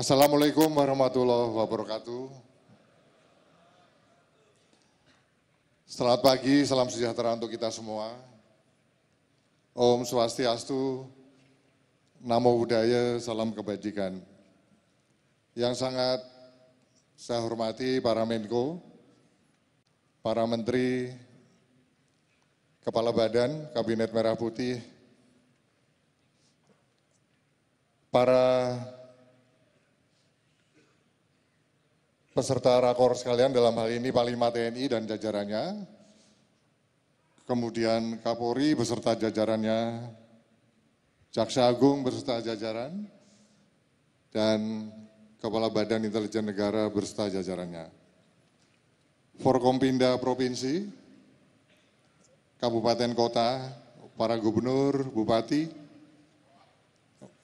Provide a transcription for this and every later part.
Assalamualaikum warahmatullahi wabarakatuh. Selamat pagi, salam sejahtera untuk kita semua. Om Swastiastu, Namo Buddhaya, salam kebajikan. Yang sangat saya hormati para Menko, para Menteri, Kepala Badan, Kabinet Merah Putih, para peserta rakor sekalian, dalam hal ini Panglima TNI dan jajarannya, kemudian Kapolri beserta jajarannya, Jaksa Agung beserta jajaran, dan Kepala Badan Intelijen Negara beserta jajarannya. Forkompinda Provinsi, Kabupaten Kota, para Gubernur, Bupati,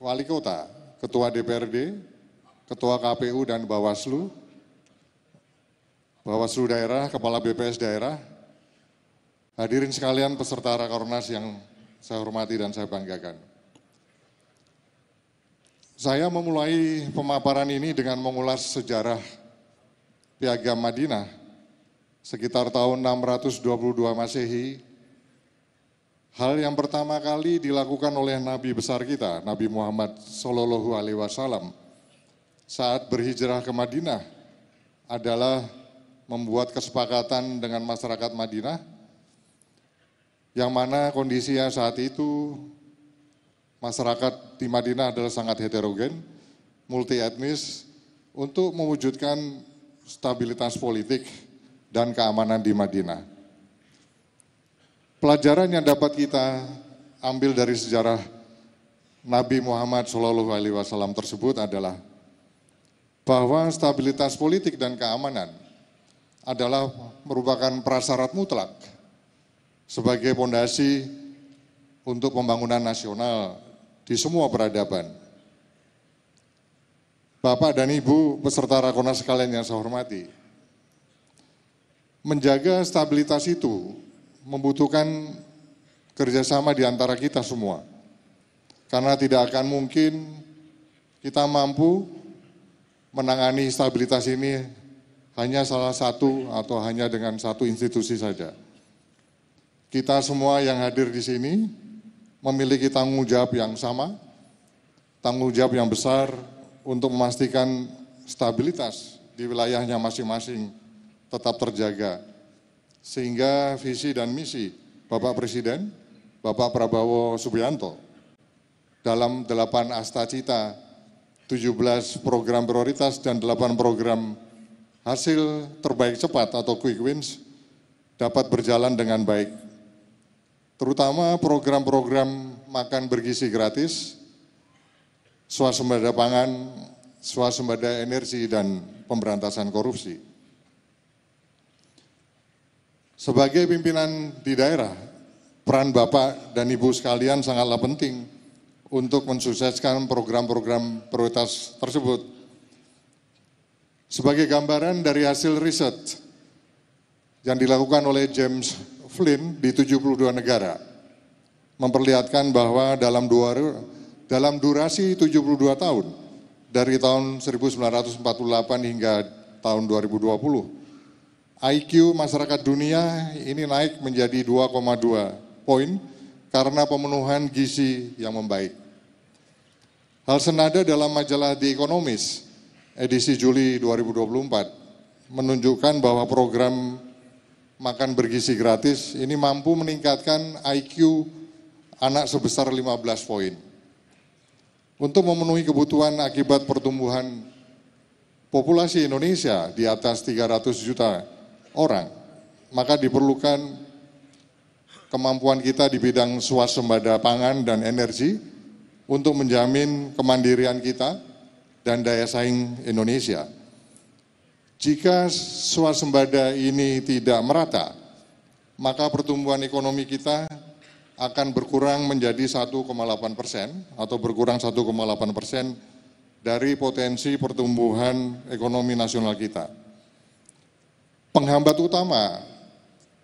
Wali Kota, Ketua DPRD, Ketua KPU dan Bawaslu Daerah, Kepala BPS Daerah, hadirin sekalian peserta Rakornas yang saya hormati dan saya banggakan. Saya memulai pemaparan ini dengan mengulas sejarah Piagam Madinah sekitar tahun 622 Masehi. Hal yang pertama kali dilakukan oleh Nabi besar kita, Nabi Muhammad SAW, saat berhijrah ke Madinah adalah membuat kesepakatan dengan masyarakat Madinah, yang mana kondisinya saat itu masyarakat di Madinah adalah sangat heterogen, multi etnis, untuk mewujudkan stabilitas politik dan keamanan di Madinah. Pelajaran yang dapat kita ambil dari sejarah Nabi Muhammad SAW tersebut adalah bahwa stabilitas politik dan keamanan adalah merupakan prasyarat mutlak sebagai fondasi untuk pembangunan nasional di semua peradaban. Bapak dan Ibu peserta Rakornas sekalian yang saya hormati, menjaga stabilitas itu membutuhkan kerjasama di antara kita semua. Karena tidak akan mungkin kita mampu menangani stabilitas ini hanya salah satu atau hanya dengan satu institusi saja. Kita semua yang hadir di sini memiliki tanggung jawab yang sama, tanggung jawab yang besar untuk memastikan stabilitas di wilayahnya masing-masing tetap terjaga. Sehingga visi dan misi Bapak Presiden, Bapak Prabowo Subianto, dalam 8 Astacita, 17 program prioritas dan 8 program hasil terbaik cepat atau quick wins dapat berjalan dengan baik. Terutama program-program makan bergizi gratis, swasembada pangan, swasembada energi, dan pemberantasan korupsi. Sebagai pimpinan di daerah, peran Bapak dan Ibu sekalian sangatlah penting untuk mensukseskan program-program prioritas tersebut. Sebagai gambaran dari hasil riset yang dilakukan oleh James Flynn di 72 negara, memperlihatkan bahwa dalam durasi 72 tahun, dari tahun 1948 hingga tahun 2020, IQ masyarakat dunia ini naik menjadi 2,2 poin karena pemenuhan gizi yang membaik. Hal senada dalam majalah The Economist edisi Juli 2024 menunjukkan bahwa program makan bergizi gratis ini mampu meningkatkan IQ anak sebesar 15 poin. Untuk memenuhi kebutuhan akibat pertumbuhan populasi Indonesia di atas 300 juta orang, maka diperlukan kemampuan kita di bidang swasembada pangan dan energi untuk menjamin kemandirian kita dan daya saing Indonesia. Jika swasembada ini tidak merata, maka pertumbuhan ekonomi kita akan berkurang menjadi 1,8% atau berkurang 1,8% dari potensi pertumbuhan ekonomi nasional kita. Penghambat utama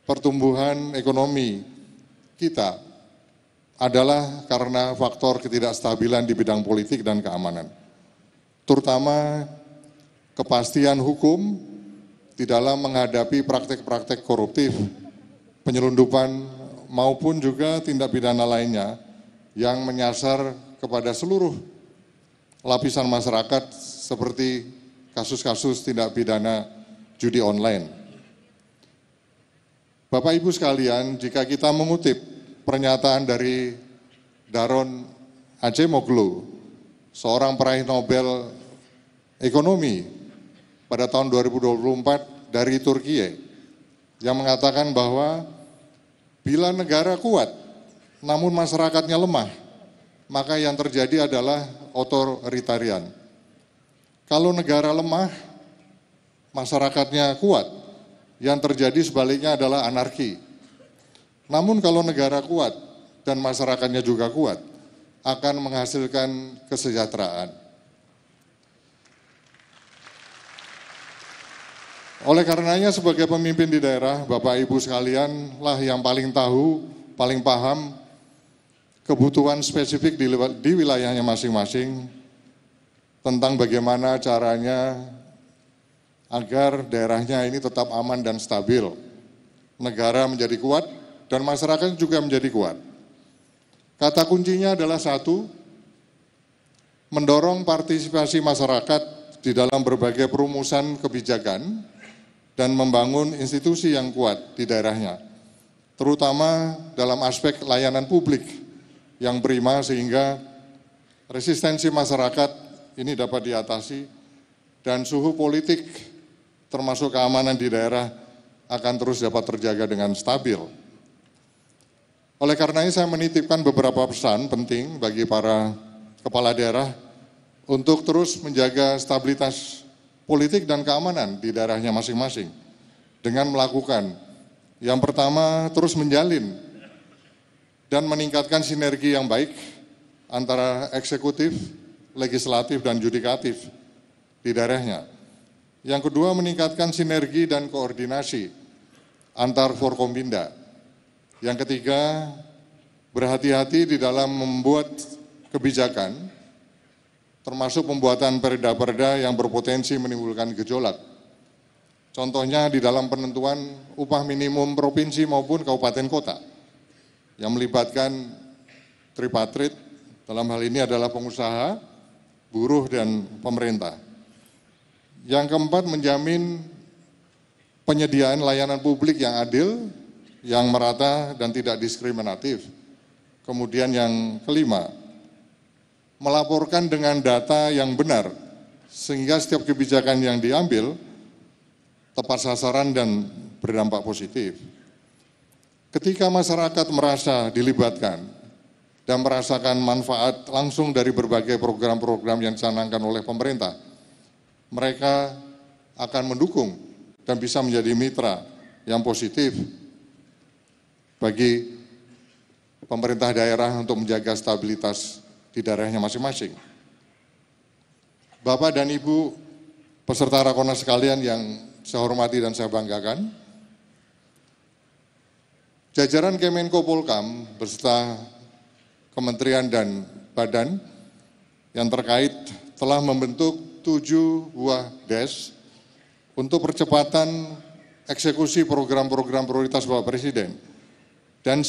pertumbuhan ekonomi kita adalah karena faktor ketidakstabilan di bidang politik dan keamanan. terutama kepastian hukum di dalam menghadapi praktek-praktek koruptif, penyelundupan maupun juga tindak pidana lainnya yang menyasar kepada seluruh lapisan masyarakat seperti kasus-kasus tindak pidana judi online. Bapak Ibu sekalian, jika kita mengutip pernyataan dari Daron Acemoglu, seorang peraih Nobel Ekonomi pada tahun 2024 dari Turki, yang mengatakan bahwa bila negara kuat namun masyarakatnya lemah, maka yang terjadi adalah otoritarian. Kalau negara lemah, masyarakatnya kuat, yang terjadi sebaliknya adalah anarki. Namun kalau negara kuat dan masyarakatnya juga kuat, akan menghasilkan kesejahteraan. Oleh karenanya sebagai pemimpin di daerah, Bapak Ibu sekalian lah yang paling tahu, paling paham kebutuhan spesifik di wilayahnya masing-masing tentang bagaimana caranya agar daerahnya ini tetap aman dan stabil, negara menjadi kuat dan masyarakat juga menjadi kuat. Kata kuncinya adalah satu, mendorong partisipasi masyarakat di dalam berbagai perumusan kebijakan dan membangun institusi yang kuat di daerahnya, terutama dalam aspek layanan publik yang prima sehingga resistensi masyarakat ini dapat diatasi dan suhu politik termasuk keamanan di daerah akan terus dapat terjaga dengan stabil. Oleh karenanya saya menitipkan beberapa pesan penting bagi para kepala daerah untuk terus menjaga stabilitas politik dan keamanan di daerahnya masing-masing dengan melakukan yang pertama terus menjalin dan meningkatkan sinergi yang baik antara eksekutif, legislatif, dan yudikatif di daerahnya. Yang kedua, meningkatkan sinergi dan koordinasi antar Forkompinda. Yang ketiga, berhati-hati di dalam membuat kebijakan, termasuk pembuatan perda-perda yang berpotensi menimbulkan gejolak. Contohnya di dalam penentuan upah minimum provinsi maupun kabupaten kota, yang melibatkan tripartit, dalam hal ini adalah pengusaha, buruh, dan pemerintah. Yang keempat, menjamin penyediaan layanan publik yang adil, yang merata dan tidak diskriminatif. Kemudian yang kelima, melaporkan dengan data yang benar, sehingga setiap kebijakan yang diambil tepat sasaran dan berdampak positif. Ketika masyarakat merasa dilibatkan dan merasakan manfaat langsung dari berbagai program-program yang dicanangkan oleh pemerintah, mereka akan mendukung dan bisa menjadi mitra yang positif bagi pemerintah daerah untuk menjaga stabilitas di daerahnya masing-masing. Bapak dan Ibu peserta Rakornas sekalian yang saya hormati dan saya banggakan, jajaran Kemenko Polhukam beserta kementerian dan badan yang terkait telah membentuk 7 buah DES untuk percepatan eksekusi program-program prioritas Bapak Presiden. Dan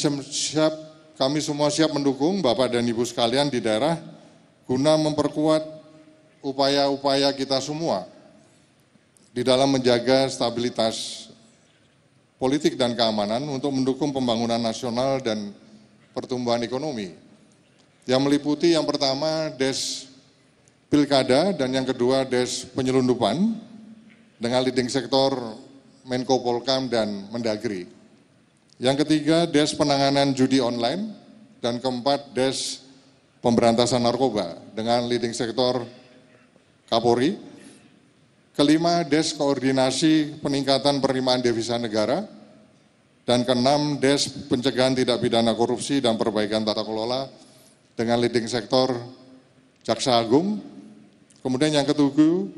kami semua siap mendukung Bapak dan Ibu sekalian di daerah guna memperkuat upaya-upaya kita semua di dalam menjaga stabilitas politik dan keamanan untuk mendukung pembangunan nasional dan pertumbuhan ekonomi. Yang meliputi yang pertama DES Pilkada dan yang kedua DES penyelundupan dengan leading sektor Menko Polhukam dan Mendagri. Yang ketiga DES penanganan judi online dan keempat DES pemberantasan narkoba dengan leading sektor Kapolri. Kelima DES koordinasi peningkatan penerimaan devisa negara dan keenam DES pencegahan tindak pidana korupsi dan perbaikan tata kelola dengan leading sektor Jaksa Agung. Kemudian yang ketujuh,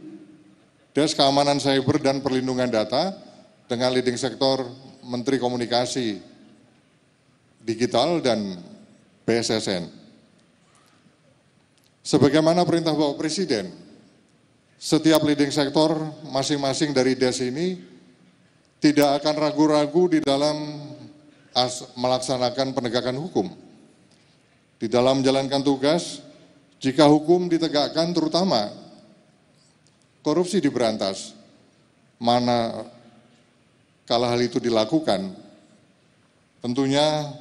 DES keamanan cyber dan perlindungan data dengan leading sektor Menteri Komunikasi Digital dan BSSN. Sebagaimana perintah Bapak Presiden, setiap leading sektor masing-masing dari DES ini tidak akan ragu-ragu di dalam melaksanakan penegakan hukum. Di dalam menjalankan tugas, jika hukum ditegakkan terutama korupsi diberantas, mana kalau hal itu dilakukan, tentunya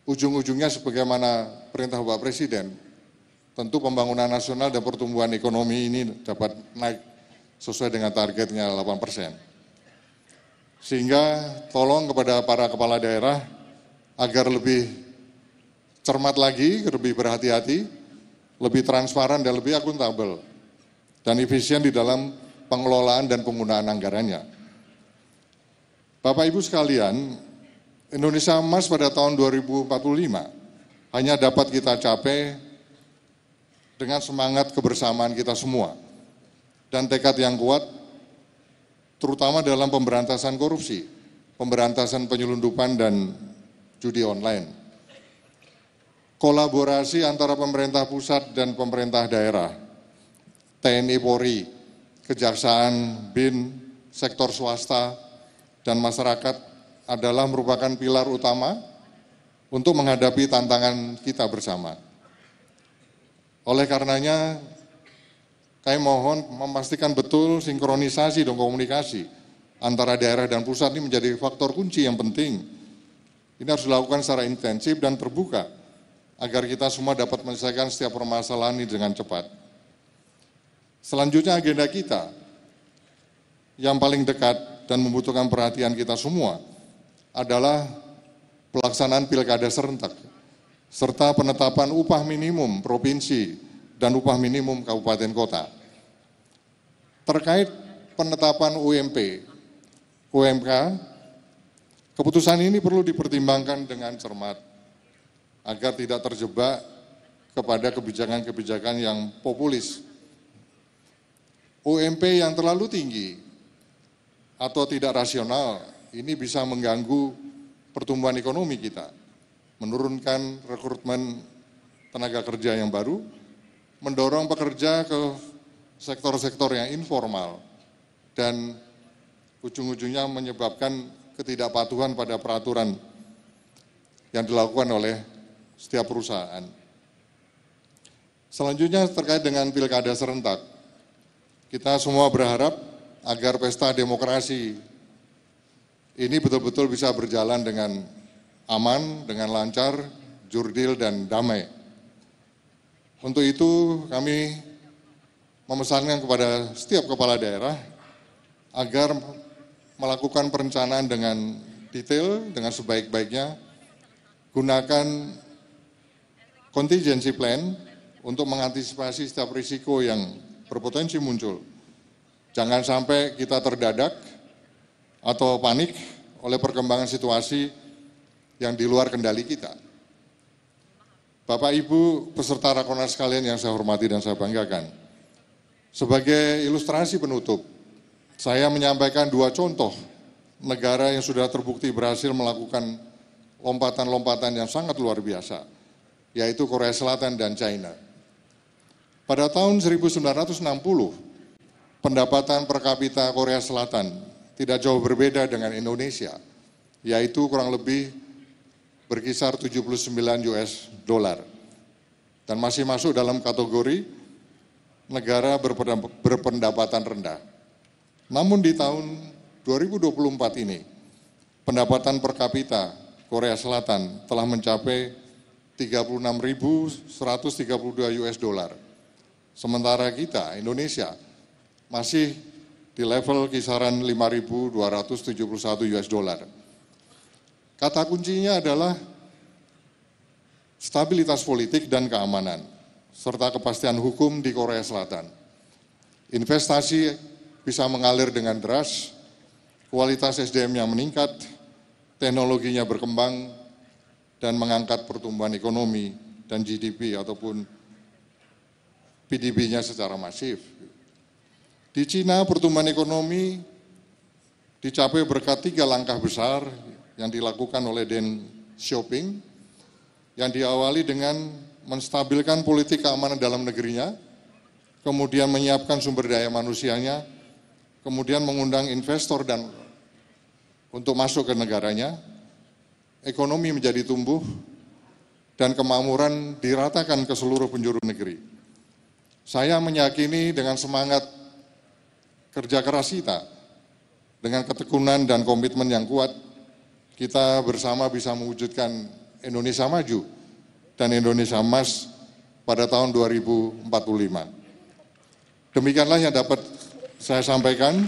ujung-ujungnya sebagaimana perintah Bapak Presiden, tentu pembangunan nasional dan pertumbuhan ekonomi ini dapat naik sesuai dengan targetnya 8%. Sehingga tolong kepada para kepala daerah agar lebih cermat lagi, lebih berhati-hati, lebih transparan dan lebih akuntabel, dan efisien di dalam pengelolaan dan penggunaan anggarannya. Bapak Ibu sekalian, Indonesia Emas pada tahun 2045 hanya dapat kita capai dengan semangat kebersamaan kita semua dan tekad yang kuat, terutama dalam pemberantasan korupsi, pemberantasan penyelundupan dan judi online. Kolaborasi antara pemerintah pusat dan pemerintah daerah, TNI Polri, Kejaksaan, BIN, sektor swasta, dan masyarakat adalah merupakan pilar utama untuk menghadapi tantangan kita bersama. Oleh karenanya, kami mohon memastikan betul sinkronisasi dan komunikasi antara daerah dan pusat ini menjadi faktor kunci yang penting. Ini harus dilakukan secara intensif dan terbuka agar kita semua dapat menyelesaikan setiap permasalahan ini dengan cepat. Selanjutnya agenda kita yang paling dekat dan membutuhkan perhatian kita semua adalah pelaksanaan pilkada serentak, serta penetapan upah minimum provinsi dan upah minimum kabupaten kota. Terkait penetapan UMK, keputusan ini perlu dipertimbangkan dengan cermat agar tidak terjebak kepada kebijakan-kebijakan yang populis. UMP yang terlalu tinggi atau tidak rasional ini bisa mengganggu pertumbuhan ekonomi kita, menurunkan rekrutmen tenaga kerja yang baru, mendorong pekerja ke sektor-sektor yang informal, dan ujung-ujungnya menyebabkan ketidakpatuhan pada peraturan yang dilakukan oleh setiap perusahaan. Selanjutnya terkait dengan pilkada serentak, kita semua berharap agar pesta demokrasi ini betul-betul bisa berjalan dengan aman, dengan lancar, jurdil, dan damai. Untuk itu kami memesankan kepada setiap kepala daerah agar melakukan perencanaan dengan detail, dengan sebaik-baiknya, gunakan contingency plan untuk mengantisipasi setiap risiko yang berpotensi muncul. Jangan sampai kita terdadak atau panik oleh perkembangan situasi yang di luar kendali kita. Bapak Ibu peserta Rakornas sekalian yang saya hormati dan saya banggakan, sebagai ilustrasi penutup, saya menyampaikan dua contoh negara yang sudah terbukti berhasil melakukan lompatan-lompatan yang sangat luar biasa, yaitu Korea Selatan dan China. Pada tahun 1960, pendapatan per kapita Korea Selatan tidak jauh berbeda dengan Indonesia, yaitu kurang lebih berkisar 79 US dollar, dan masih masuk dalam kategori negara berpendapatan rendah. Namun di tahun 2024 ini, pendapatan per kapita Korea Selatan telah mencapai 36.132 US dollar. Sementara kita, Indonesia, masih di level kisaran 5.271 US dollar. Kata kuncinya adalah stabilitas politik dan keamanan, serta kepastian hukum di Korea Selatan. Investasi bisa mengalir dengan deras, kualitas SDM-nya meningkat, teknologinya berkembang, dan mengangkat pertumbuhan ekonomi dan GDP ataupun PDB-nya secara masif. Di Cina, pertumbuhan ekonomi dicapai berkat 3 langkah besar yang dilakukan oleh Deng Xiaoping, yang diawali dengan menstabilkan politik keamanan dalam negerinya, kemudian menyiapkan sumber daya manusianya, kemudian mengundang investor dan untuk masuk ke negaranya, ekonomi menjadi tumbuh, dan kemakmuran diratakan ke seluruh penjuru negeri. Saya meyakini dengan semangat kerja keras kita, dengan ketekunan dan komitmen yang kuat, kita bersama bisa mewujudkan Indonesia maju dan Indonesia emas pada tahun 2045. Demikianlah yang dapat saya sampaikan.